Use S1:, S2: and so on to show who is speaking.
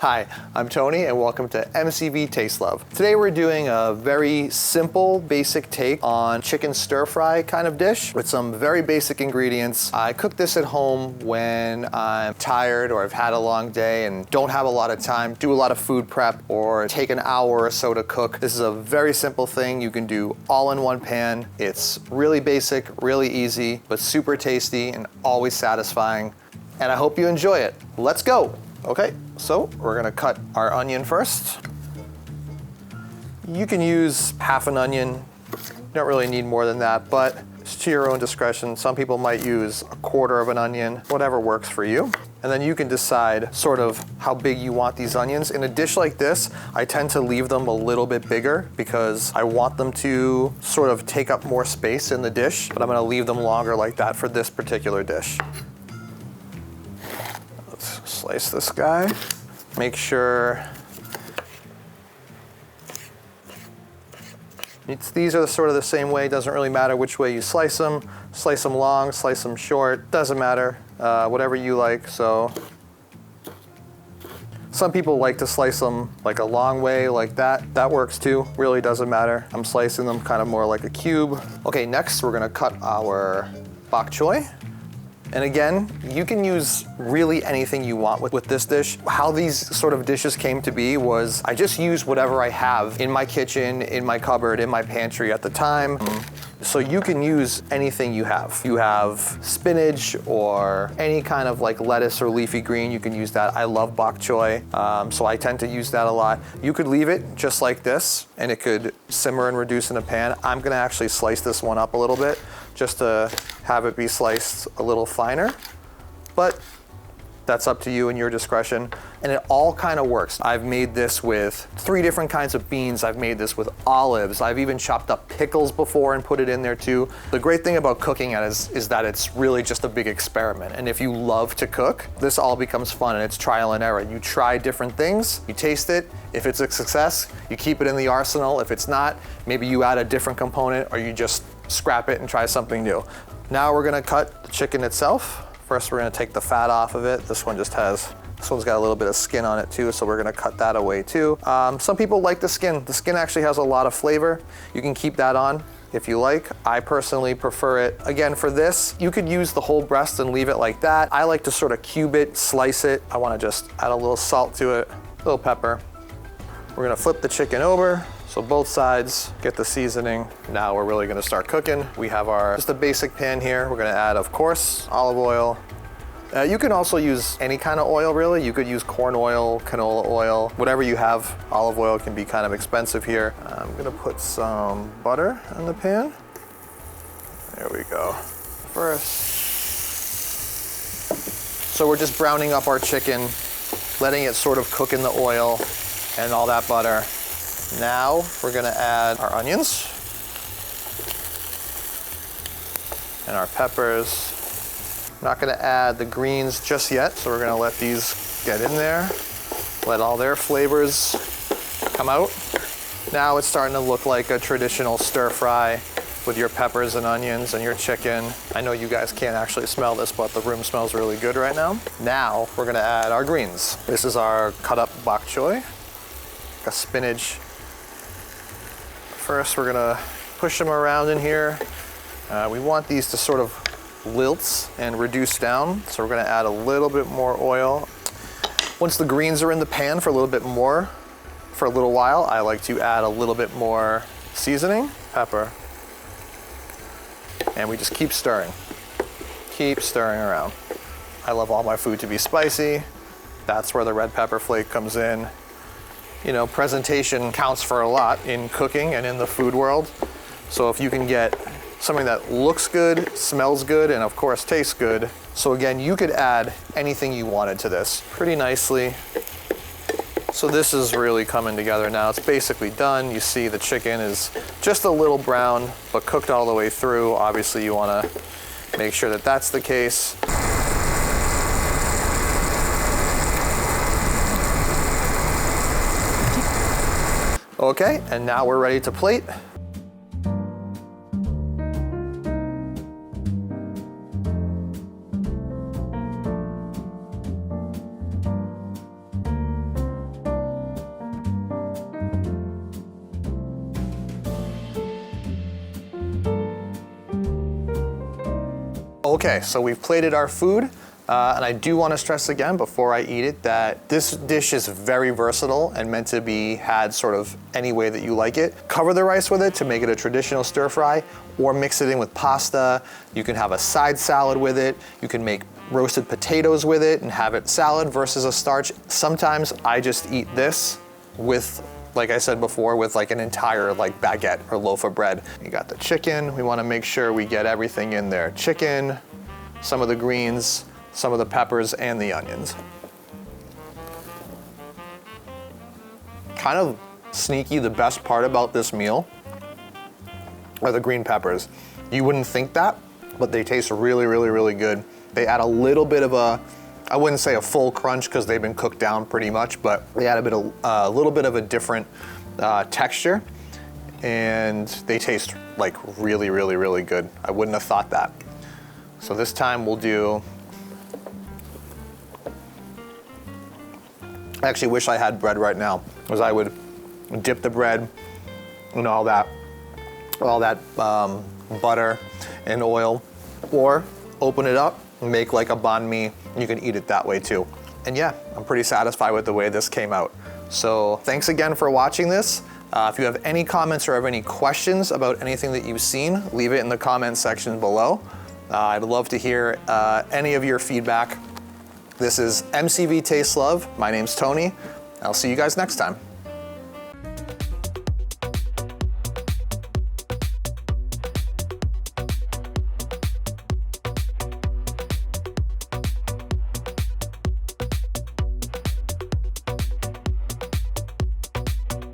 S1: Hi, I'm Tony and welcome to MCV Taste Love. Today we're doing a very simple, basic take on chicken stir fry kind of dish with some very basic ingredients. I cook this at home when I'm tired or I've had a long day and don't have a lot of time, do a lot of food prep, or take an hour or so to cook. This is a very simple thing you can do all in one pan. It's really basic, really easy, but super tasty and always satisfying. And I hope you enjoy it. Let's go. Okay, so we're gonna cut our onion first. You can use half an onion. You don't really need more than that, but it's to your own discretion. Some people might use a quarter of an onion, whatever works for you. And then you can decide sort of how big you want these onions. In a dish like this, I tend to leave them a little bit bigger because I want them to sort of take up more space in the dish, but I'm gonna leave them longer like that for this particular dish. Slice this guy. Make sure these are sort of the same way. Doesn't really matter which way you slice them. Slice them long, slice them short. Doesn't matter. Whatever you like. So some people like to slice them like a long way like that. That works too. Really doesn't matter. I'm slicing them kind of more like a cube. Okay, next we're gonna cut our bok choy. And again, you can use really anything you want with this dish. How these sort of dishes came to be was I just used whatever I have in my kitchen, in my cupboard, in my pantry at the time. So you can use anything you have. You have spinach or any kind of like lettuce or leafy green, you can use that. I love bok choy, so I tend to use that a lot. You could leave it just like this and it could simmer and reduce in a pan. I'm gonna actually slice this one up a little bit just to have it be sliced a little finer, but that's up to you and your discretion. And it all kind of works. I've made this with 3 different kinds of beans. I've made this with olives. I've even chopped up pickles before and put it in there too. The great thing about cooking it is that it's really just a big experiment. And if you love to cook, this all becomes fun and it's trial and error. You try different things, you taste it. If it's a success, you keep it in the arsenal. If it's not, maybe you add a different component or you just scrap it and try something new. Now we're gonna cut the chicken itself. First, we're gonna take the fat off of it. This one's got a little bit of skin on it too, so we're gonna cut that away too. Some people like the skin. The skin actually has a lot of flavor. You can keep that on if you like. I personally prefer it. Again, for this, you could use the whole breast and leave it like that. I like to sort of cube it, slice it. I wanna just add a little salt to it, a little pepper. We're gonna flip the chicken over. So both sides get the seasoning. Now we're really gonna start cooking. We have just a basic pan here. We're gonna add, of course, olive oil. You can also use any kind of oil, really. You could use corn oil, canola oil, whatever you have. Olive oil can be kind of expensive here. I'm gonna put some butter in the pan. There we go. First. So we're just browning up our chicken, letting it sort of cook in the oil and all that butter. Now we're gonna add our onions and our peppers. I'm not gonna add the greens just yet, so we're gonna let these get in there, let all their flavors come out. Now it's starting to look like a traditional stir fry with your peppers and onions and your chicken. I know you guys can't actually smell this, but the room smells really good right now. Now we're gonna add our greens. This is our cut up bok choy, a spinach. First, we're gonna push them around in here. We want these to sort of wilt and reduce down, so we're gonna add a little bit more oil. Once the greens are in the pan for a little bit more, for a little while, I like to add a little bit more seasoning, pepper, and we just keep stirring around. I love all my food to be spicy. That's where the red pepper flake comes in. You know, presentation counts for a lot in cooking and in the food world. So if you can get something that looks good, smells good, and of course tastes good. So again, you could add anything you wanted to this pretty nicely. So this is really coming together now. It's basically done. You see the chicken is just a little brown, but cooked all the way through. Obviously you wanna make sure that that's the case. Okay, and now we're ready to plate. Okay, so we've plated our food, and I do want to stress again before I eat it that this dish is very versatile and meant to be had sort of any way that you like it. Cover the rice with it to make it a traditional stir fry, or mix it in with pasta. You can have a side salad with it. You can make roasted potatoes with it and have it salad versus a starch. Sometimes I just eat this with, like I said before, with like an entire like baguette or loaf of bread. You got the chicken. We want to make sure we get everything in there. Chicken, some of the greens, some of the peppers, and the onions. Kind of sneaky, the best part about this meal are the green peppers. You wouldn't think that, but they taste really, really, really good. They add a little bit of a, I wouldn't say a full crunch because they've been cooked down pretty much, but they add a little bit of a different texture, and they taste like really, really, really good. I wouldn't have thought that. So this time we'll do, I actually wish I had bread right now, because I would dip the bread in all that butter and oil, or open it up and make like a banh mi. You can eat it that way too. And yeah, I'm pretty satisfied with the way this came out. So thanks again for watching this. If you have any comments or have any questions about anything that you've seen, leave it in the comment section below. I'd love to hear any of your feedback. This is MCV Taste Love. My name's Tony. I'll see you guys next time.